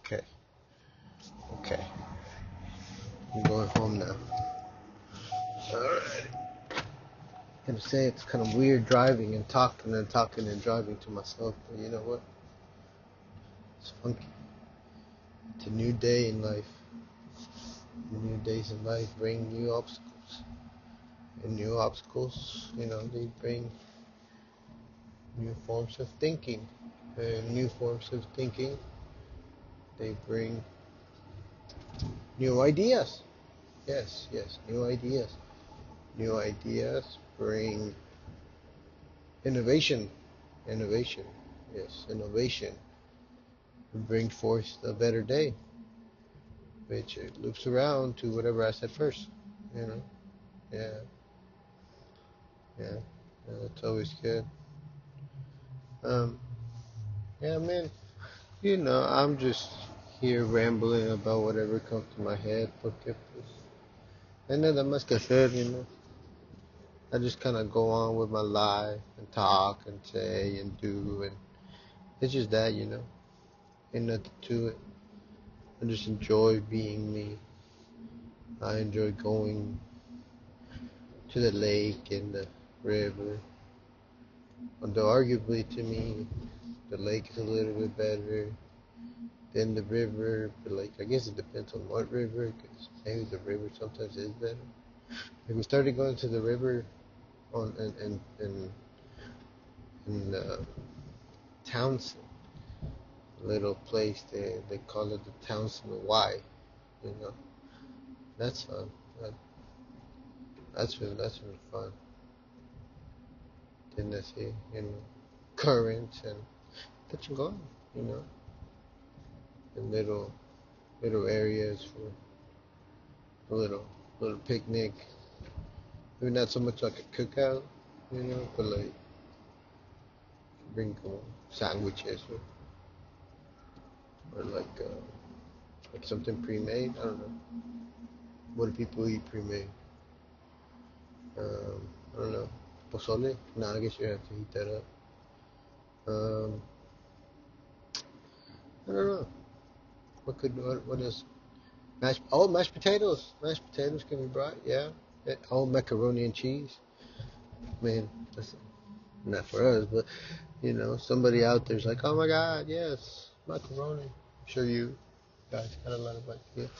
Okay, okay. I'm going home now. Alright. I'm gonna say it's kind of weird driving and talking and talking and driving to myself, but you know what? It's funky. It's a new day in life. New days in life bring new obstacles. And new obstacles, they bring new forms of thinking. And new forms of thinking, they bring new ideas. Yes, yes, new ideas. New ideas bring innovation. Innovation. Yes, innovation. Bring forth a better day, which it loops around to whatever I said first. You know? Yeah, yeah. That's always good. Um, yeah, man. I'm just here rambling about whatever comes to my head, porque pues, hay nada más que hacer. I just kind of go on with my life and talk and say and do, and it's just that. Ain't nothing to it. I just enjoy being me. I enjoy going to the lake and the river. Although arguably to me, the lake is a little bit better than the river, but like I guess it depends on what river, because maybe the river sometimes is better. Like we started going to the river on in Townsend, a little place they call it the Townsend Y. You know, that's fun. That, that's really fun. Then I see currents and touch and go. You know, and little areas for a little picnic. Maybe not so much like a cookout, but like bring sandwiches or like something pre-made. I don't know. What do people eat pre-made? I don't know. Pozole? No, I guess you have to heat that up. Um, I don't know. What is mashed potatoes. Mashed potatoes can be brought. Yeah. Oh, macaroni and cheese. Man, that's not for us, but somebody out there's like, oh my God, yes, macaroni. I'm sure you guys got a lot of ideas.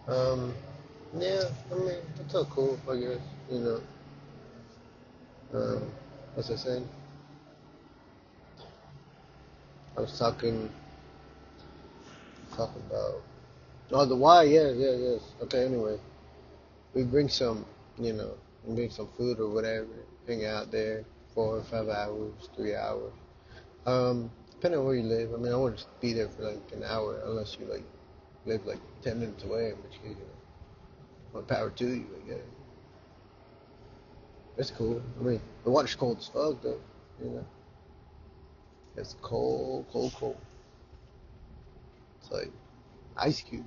Um, yeah, I mean, it's all cool, I guess. Um, as I said, I was talking about, oh, the why, yeah, yeah, yes. Okay, anyway, we bring some, we bring some food or whatever, hang out there 4 or 5 hours, 3 hours. Depending on where you live. I mean, I wouldn't be there for like an hour unless you like live like 10 minutes away, in which case, more power to you, I guess. It's cool. I mean, the water's cold as fuck, though. You know, it's cold, cold, cold. It's like ice cube,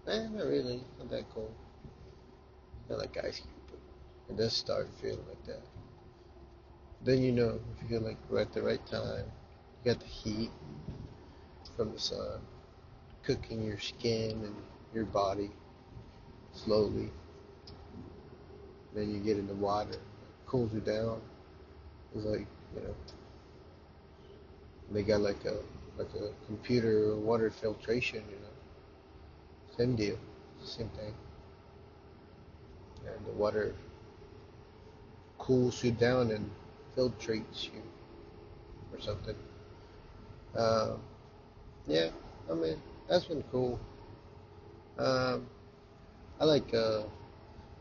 not really. Not that cold. Not like ice cube, but it does start feeling like that. Then if you feel like we're at the right time, you got the heat from the sun cooking your skin and your body slowly. Then you get in the water, it cools you down. It's like, you know, they got like a computer water filtration, Same deal, same thing. And the water cools you down and filtrates you or something. Um, yeah, I mean that's been cool. Um, I like uh,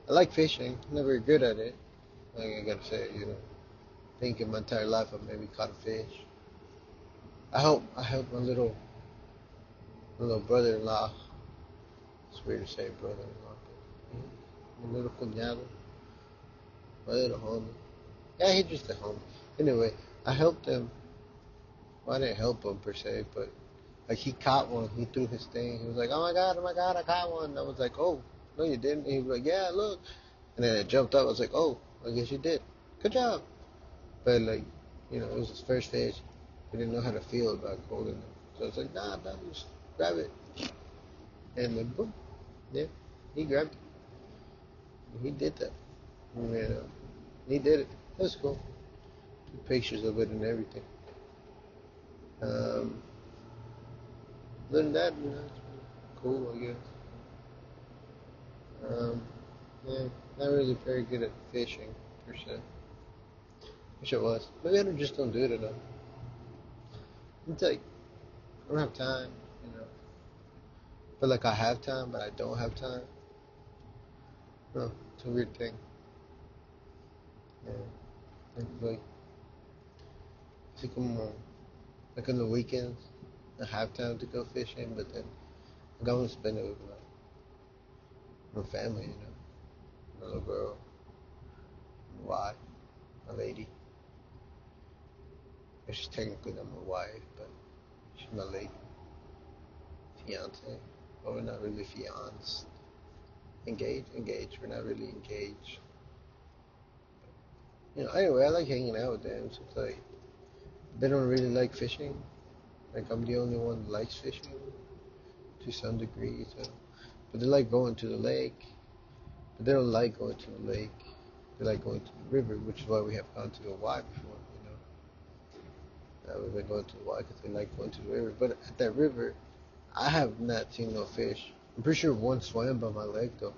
I like fishing. I'm never good at it. Like I gotta say, I think in my entire life I've maybe caught a fish. I help my little brother-in-law. It's weird to say brother-in-law, but my little cuñado, my little homie. Yeah, he's just a homie. Anyway, I helped him. Well, I didn't help him per se, but like he caught one. He threw his thing. He was like, oh my God, I caught one. And I was like, oh, no, you didn't. And he was like, yeah, look. And then it jumped up. I was like, oh, I guess you did. Good job. But like, it was his first fish. He didn't know how to feel about holding them. So it's like, nah, just grab it. And then boom, yeah, he grabbed it. He did that. You know, he did it. That was cool. Took pictures of it and everything. Um, Other than that, it's cool, I guess. Yeah, not really very good at fishing, per se. Wish I was. Maybe just don't do it enough. It's like, I don't have time, you know. I feel like I have time, but I don't have time. No, it's a weird thing. Yeah. Like, it's like on the weekends, I have time to go fishing, but then I go and spend it with my family, you know. My little girl, my wife, my lady. She's technically not my wife, but she's my lady, fiance. But we're not really fiancé. Engaged. We're not really engaged. You know, anyway, I like hanging out with them. So it's like, they don't really like fishing. Like, I'm the only one that likes fishing to some degree. So, but they like going to the lake. But they don't like going to the lake. They like going to the river, which is why we have gone to the Y before, you know. We've been going to the Y because they like going to the river. But at that river, I have not seen no fish. I'm pretty sure one swam by my leg, though.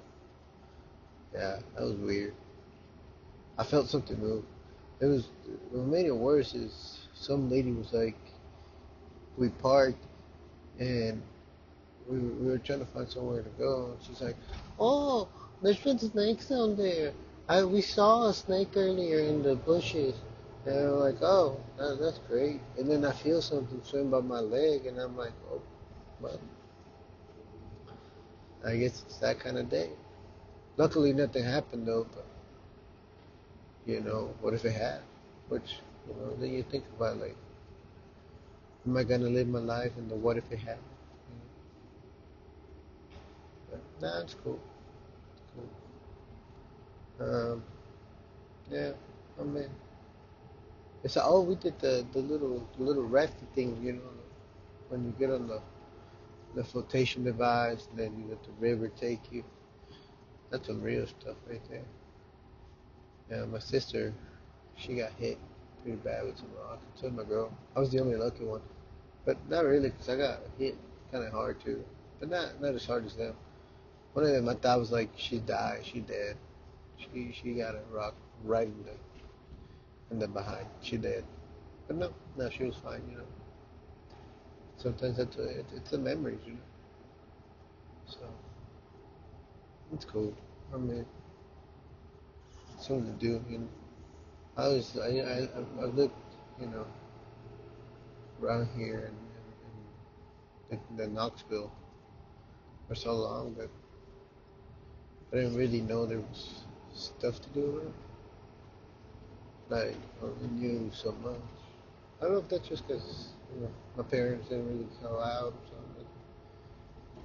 Yeah, that was weird. I felt something move. It was, what made it worse is some lady was like, we parked and we were trying to find somewhere to go. And she's like, oh, there's been snakes down there. We saw a snake earlier in the bushes. And I'm like, oh, that's great. And then I feel something swim by my leg, and I'm like, oh, well, I guess it's that kind of day. Luckily, nothing happened though. But you know, what if it had? Which, you know, then you think about like, am I gonna live my life in the what if it had? But nah, it's cool. It's cool. Yeah, I mean, it's oh, we did the little rafting thing, you know, when you get on the flotation device, and then you let the river take you. That's some real stuff right there. Yeah, my sister, she got hit pretty bad with some rocks. So did my girl. I was the only lucky one, but not really, cause I got hit kind of hard too, but not as hard as them. One of them, I thought was like she died, she dead. She got a rock right in the behind. She dead. But no, she was fine, you know. Sometimes it's the memories, you know. So it's cool. I mean, it's something to do. You know, I lived, you know, around here in the Knoxville for so long that I didn't really know there was stuff to do around. Like, I only knew so much. I don't know if that's just because, you know, my parents didn't really go out or something.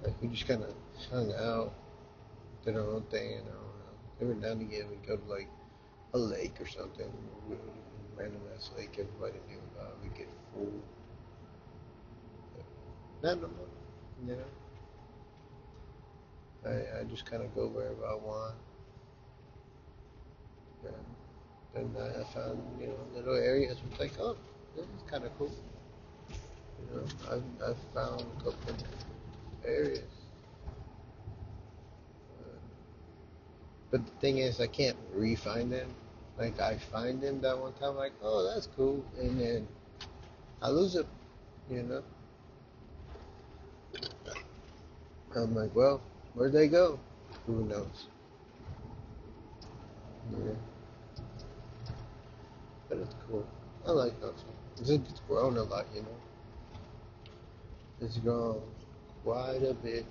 Like, we just kind of hung out, did our own thing, you know. Every now and again, we go to like a lake or something. We would random ass lake everybody knew about. We get food. Not no more. You know, I just kind of go wherever I want. And I found, you know, little areas. It's like, oh, this is kind of cool. You know, I've found a couple areas. Uh, but the thing is, I can't re-find them. Like, I find them that one time, like, oh, that's cool. And then I lose it, you know. I'm like, well, where'd they go? Who knows? Yeah, but it's cool. I like Knoxville. It's grown a lot, you know. It's grown quite a bit.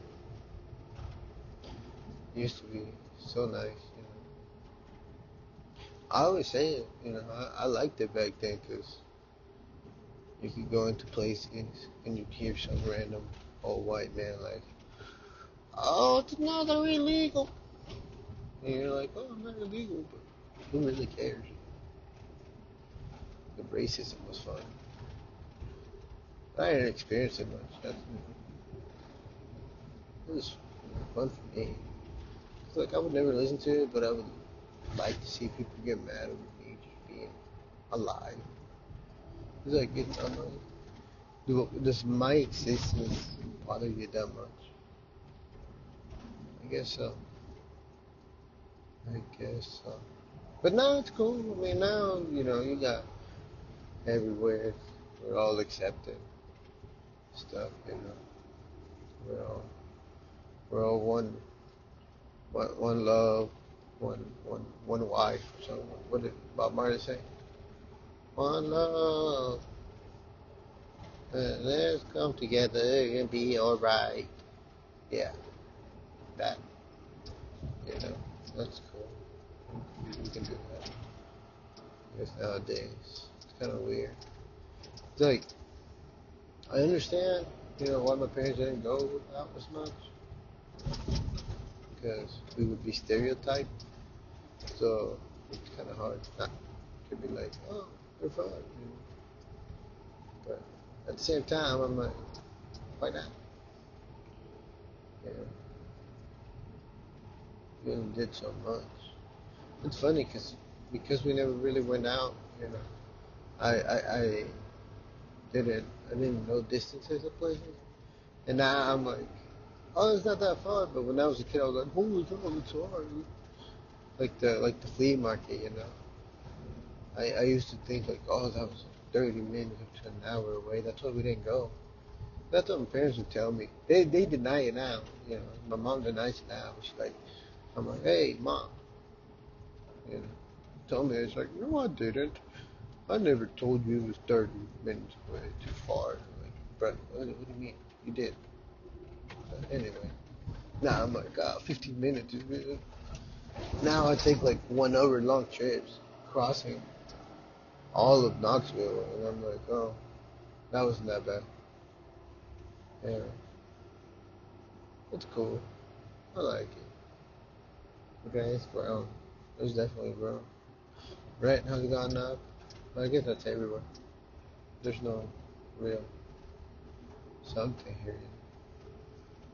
It used to be so nice, you know. I always say it, you know. I liked it back then because you could go into places and you'd hear some random old white man like, "Oh, it's not illegal," and you're like, "Oh, I'm not illegal," but who really cares? The racism was fun. I didn't experience it much. It was fun for me. It's like I would never listen to it, but I would like to see people get mad over me just being alive. It's like, I'm like, does my existence bother you that much? I guess so. I guess so. But now it's cool. I mean, now, you got everywhere. We're all accepting stuff, We're all, we're all one love, one wife. So what did Bob Marley say? One love. Let's come together and be alright. Yeah, that, you know, that's cool. We can do that. I guess nowadays, it's kind of weird. It's like, I understand, why my parents didn't go out as much. Because we would be stereotyped. So it's kind of hard not to be like, oh, they're fun. But at the same time, I'm like, why not? You know, we only did so much. It's funny because we never really went out. I didn't know distances of places, and now I'm like, oh, it's not that far. But when I was a kid, I was like, holy cow, it's hard. Like the flea market, I used to think like, oh, that was 30 minutes up to an hour away. That's why we didn't go. That's what my parents would tell me. They deny it now. My mom denies it now. She's like, I'm like, hey, mom, you know, tell me. It's like, no, I didn't. I never told you it was 30 minutes away, too far. I'm like, bro, what do you mean? You did. Anyway, now I'm like, 15 minutes. Now I take like 1 hour long trips crossing all of Knoxville, and I'm like, oh, that wasn't that bad. Yeah, it's cool. I like it. Okay, it's grown. It's definitely grown. Right? How's it gone up? I guess that's everywhere. There's no real something here.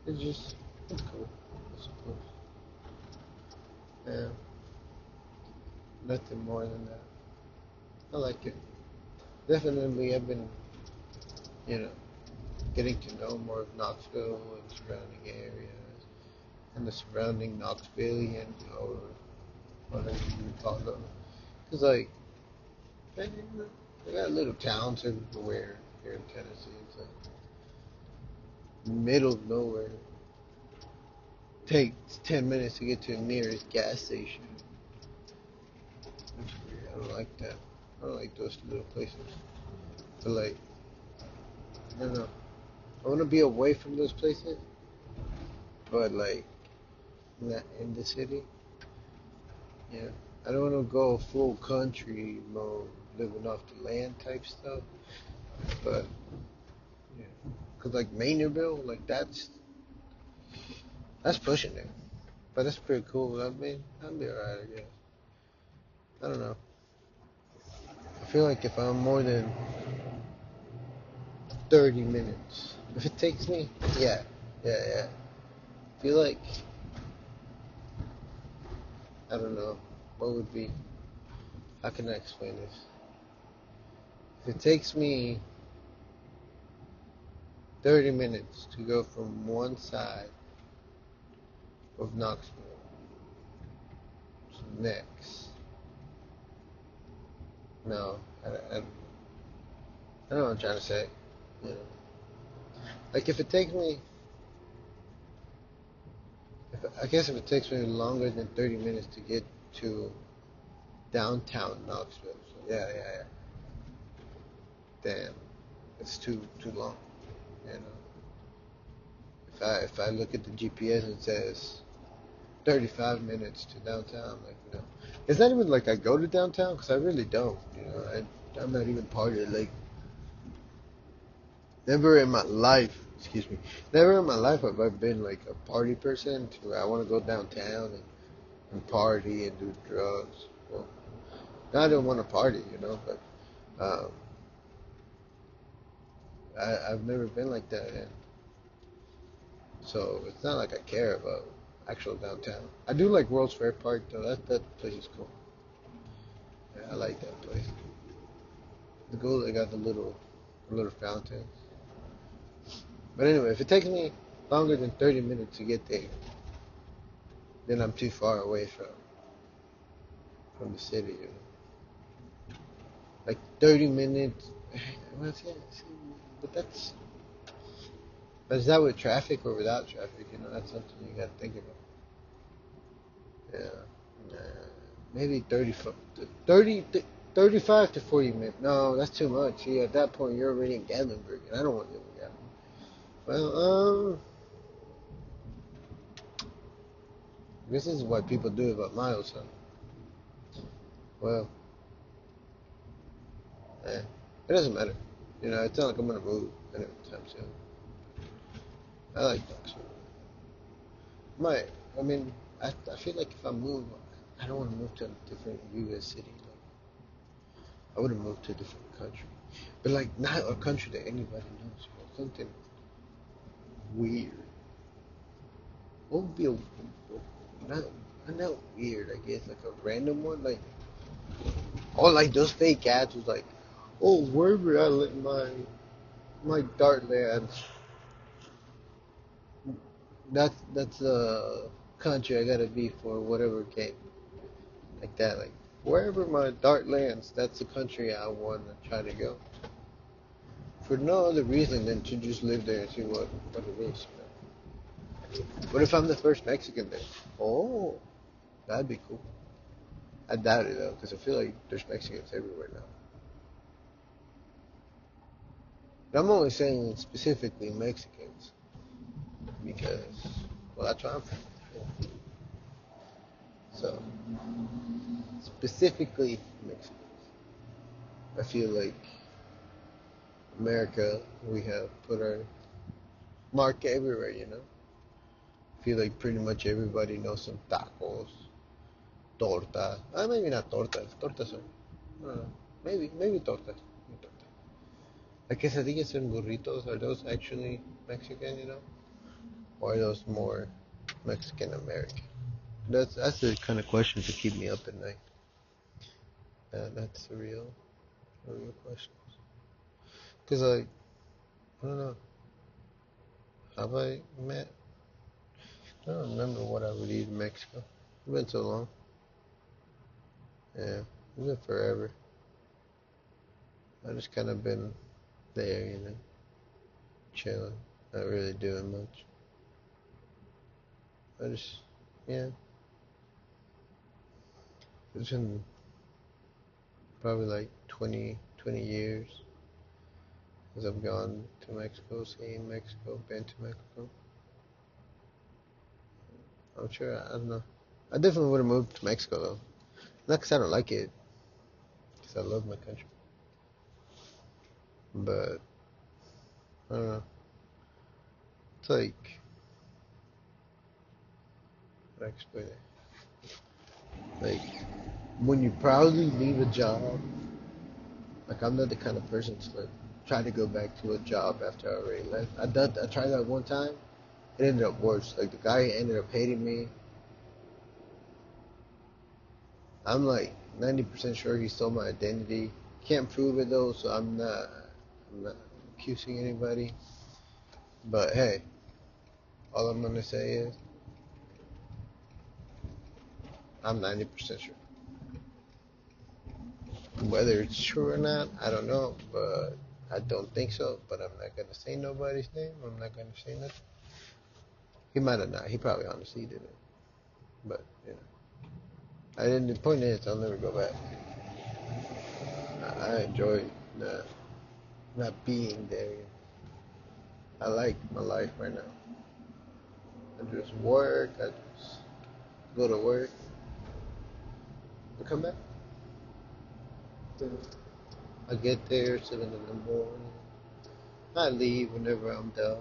It's just, it's cool, I suppose. Yeah, nothing more than that. I like it. Definitely, I've been, you know, getting to know more of Knoxville and surrounding areas, and the surrounding Knoxvillians, or whatever you would call them. Cause like, man, they got little towns everywhere here in Tennessee. It's like middle of nowhere. Takes 10 minutes to get to the nearest gas station. That's weird. I don't like that. I don't like those little places. But like, I don't know. I want to be away from those places, but like not in the city. Yeah. I don't want to go full country mode, living off the land type stuff. But yeah, cause like Maynardville, like that's pushing it. But that's pretty cool. I mean, I'll be alright, I guess. I don't know. I feel like if I'm more than 30 minutes, if it takes me, yeah, yeah. I feel like, I don't know, what would be, how can I explain this? If it takes me 30 minutes to go from one side of Knoxville to the next, no, I don't know what I'm trying to say. You know, like if it takes me, I guess if it takes me longer than 30 minutes to get to downtown Knoxville, so yeah, damn, it's too long. You know, if I look at the GPS, it says 35 minutes to downtown. Like, it's not even like I go to downtown because I really don't. I'm not even part of it. Like, never in my life, excuse me, never in my life have I been like a party person to where I want to go downtown and party and do drugs. Well, I don't want to party, but um, I've never been like that, and so it's not like I care about actual downtown. I do like World's Fair Park though. That place is cool. Yeah, I like that place. The goal they got the little fountain. But anyway, if it takes me longer than 30 minutes to get there, then I'm too far away from the city. You know? Like 30 minutes. Well, yeah, but is that with traffic or without traffic? You know, that's something you got to think about. Yeah, maybe 30, 35 to 40 minutes. No, that's too much. See, at that point, you're already in Gatlinburg, and I don't want to live in Gatlinburg. Well, this is what people do about miles, huh? Well, it doesn't matter. You know, it's not like I'm gonna move anytime soon. I like Knoxville. My, I mean, I feel like if I move, I don't want to move to a different U.S. city. Like, I would have moved to a different country, but like not a country that anybody knows. But something weird. What would be not not weird? I guess like a random one, like like those fake ads was like, oh, wherever I let my dart land, that's a country I gotta be for whatever game like that. Like wherever my dart lands, that's the country I want to try to go for no other reason than to just live there and see what it is. You know? What if I'm the first Mexican there? Oh, that'd be cool. I doubt it though, because I feel like there's Mexicans everywhere now. But I'm only saying specifically Mexicans because, well, that's where I'm from. So specifically Mexicans. I feel like America, we have put our mark everywhere. You know. I feel like pretty much everybody knows some tacos, torta. Maybe not tortas. Tortas are, I don't know. Maybe tortas. Maybe tortas. Like quesadillas and burritos, are those actually Mexican, you know? Or are those more Mexican American? That's the kind of question to keep me up at night. That's a real question. Cause like, I don't know, have I met? I don't remember what I would eat in Mexico. It's been so long. Yeah, it's been forever. I just kind of been there, you know, chilling, not really doing much. I just, yeah, it's been probably like 20 years since I've gone to Mexico, seen Mexico, been to Mexico. I'm sure, I don't know. I definitely would have moved to Mexico though. Not because I don't like it, because I love my country. But, I don't know. It's like, how do I explain it? Like, when you proudly leave a job, like I'm not the kind of person to like try to go back to a job after I already left. I tried that one time. It ended up worse. Like the guy ended up hating me. I'm like 90% sure he stole my identity. Can't prove it though, so I'm not accusing anybody. But hey, all I'm gonna say is I'm 90% sure. Whether it's true or not, I don't know, but I don't think so. But I'm not gonna say nobody's name. I'm not gonna say nothing. He might have not. He probably honestly didn't. But you know, I didn't. The point is, I'll never go back. I enjoy not being there. I like my life right now. I just work. I just go to work and come back. I get there 7 in the morning. I leave whenever I'm done.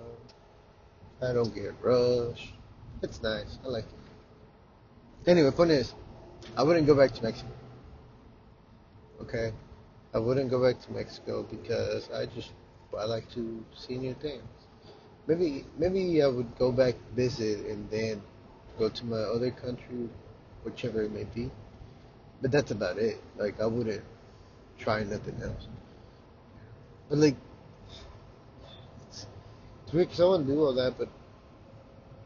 I don't get rushed. It's nice. I like it. Anyway, point is, I wouldn't go back to Mexico. Okay, I wouldn't go back to Mexico because I like to see new things. Maybe I would go back visit and then go to my other country, whichever it may be. But that's about it. Like I wouldn't try nothing else. But like it's weird 'cause I want to do all that, but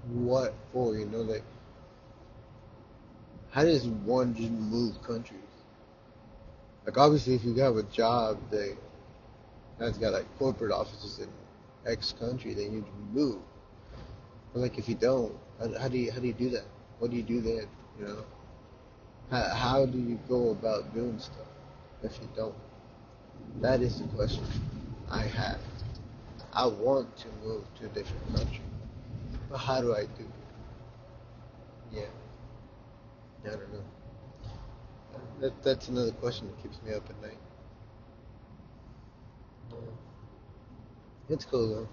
what for? You know, like how does one just move countries? Like obviously, if you have a job that's got like corporate offices in X country, then you can move. But like if you don't, how do you do that? What do you do then? You know, how do you go about doing stuff if you don't? That is the question I have. I want to move to a different country, but how do I do it? Yeah, I don't know. That's another question that keeps me up at night. Yeah. It's cool though.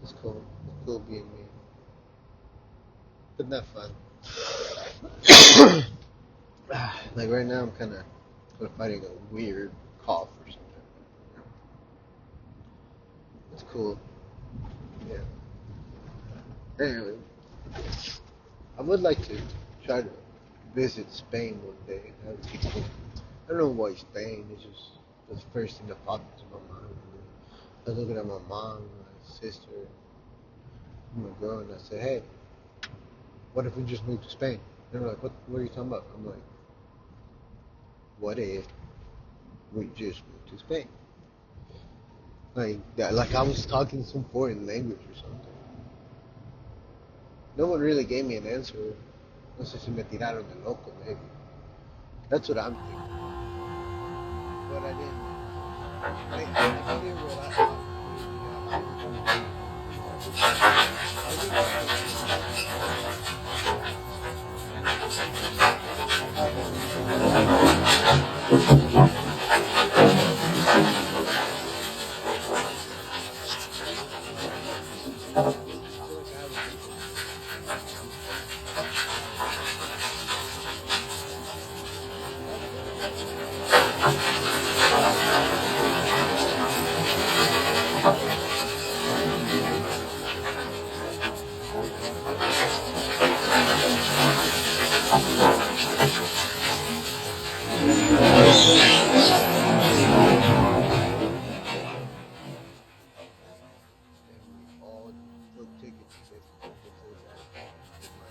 It's cool. It's cool being me, but not fun. Like right now, I'm kind of fighting a weird cough or something. It's cool. Yeah. Anyway, I would like to try to visit Spain one day. That would be cool. I don't know why Spain is just the first thing that popped into my mind. I was looking at my mom, my sister, and my girl, and I said, "Hey, what if we just moved to Spain?" And they're like, "What are you talking about?" I'm like, "What if we just moved to Spain?" Like that, like I was talking some foreign language or something. No one really gave me an answer. No sé si me tiraron de loco, maybe. That's what I'm thinking. But I didn't. I clear what all took tickets because that with my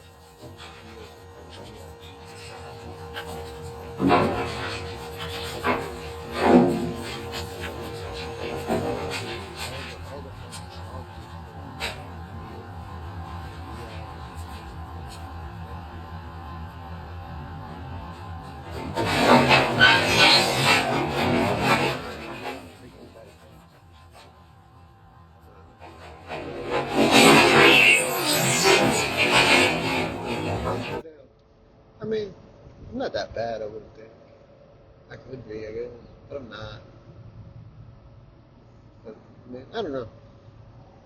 deals and all the functionalities I mean, I'm not that bad, I wouldn't think. I could be, I guess, but I'm not. But, I mean, I don't know.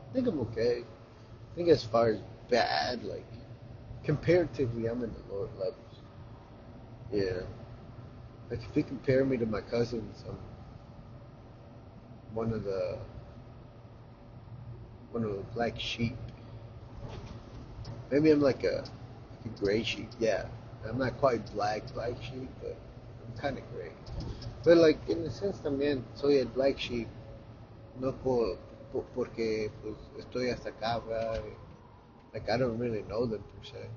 I think I'm okay. I think as far as bad, like, comparatively, I'm in the lower levels. Yeah. Like, if you compare me to my cousins, I'm one of the one of the black sheep. Maybe I'm like a gray sheep. Yeah, I'm not quite black sheep, but I'm kind of gray. But like in the sense también soy el black sheep, no porque pues estoy hasta acá, ¿verdad? Like I don't really know them per se.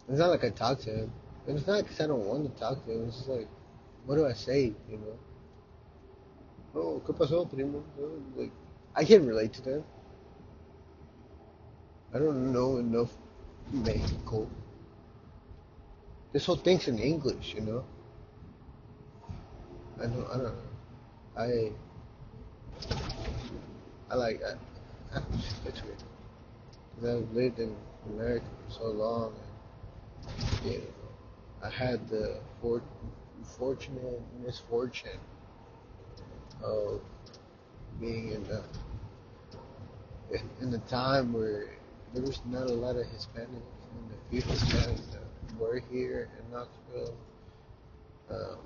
It's not like I talk to them, and it's not because I don't want to talk to them. It's just like, what do I say? You know? Oh, ¿qué pasó, primo? Like I can't relate to them. I don't know enough Mexico. This whole thing's in English, you know. I don't know. I I like I, it's weird. 'Cause I've lived in America for so long, and you know, I had the fortunate misfortune of being in the time where there was not a lot of Hispanics, and the few Hispanics that were here in Knoxville, um,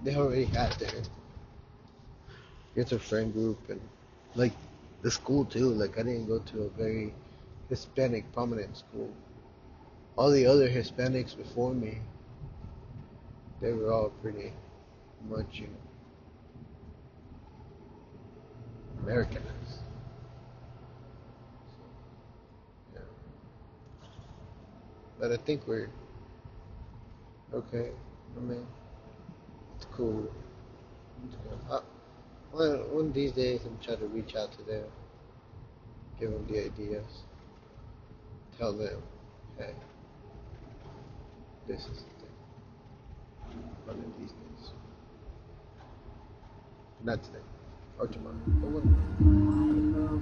they already had It's a friend group and like the school too. Like I didn't go to a very Hispanic prominent school. All the other Hispanics before me, they were all pretty much, Americanized. Yeah. But I think we're okay. I mean, it's cool. It's cool. One of these days, I'm trying to reach out to them, give them the ideas, tell them, hey, this is the thing. One of these days. Not today or tomorrow, but one day.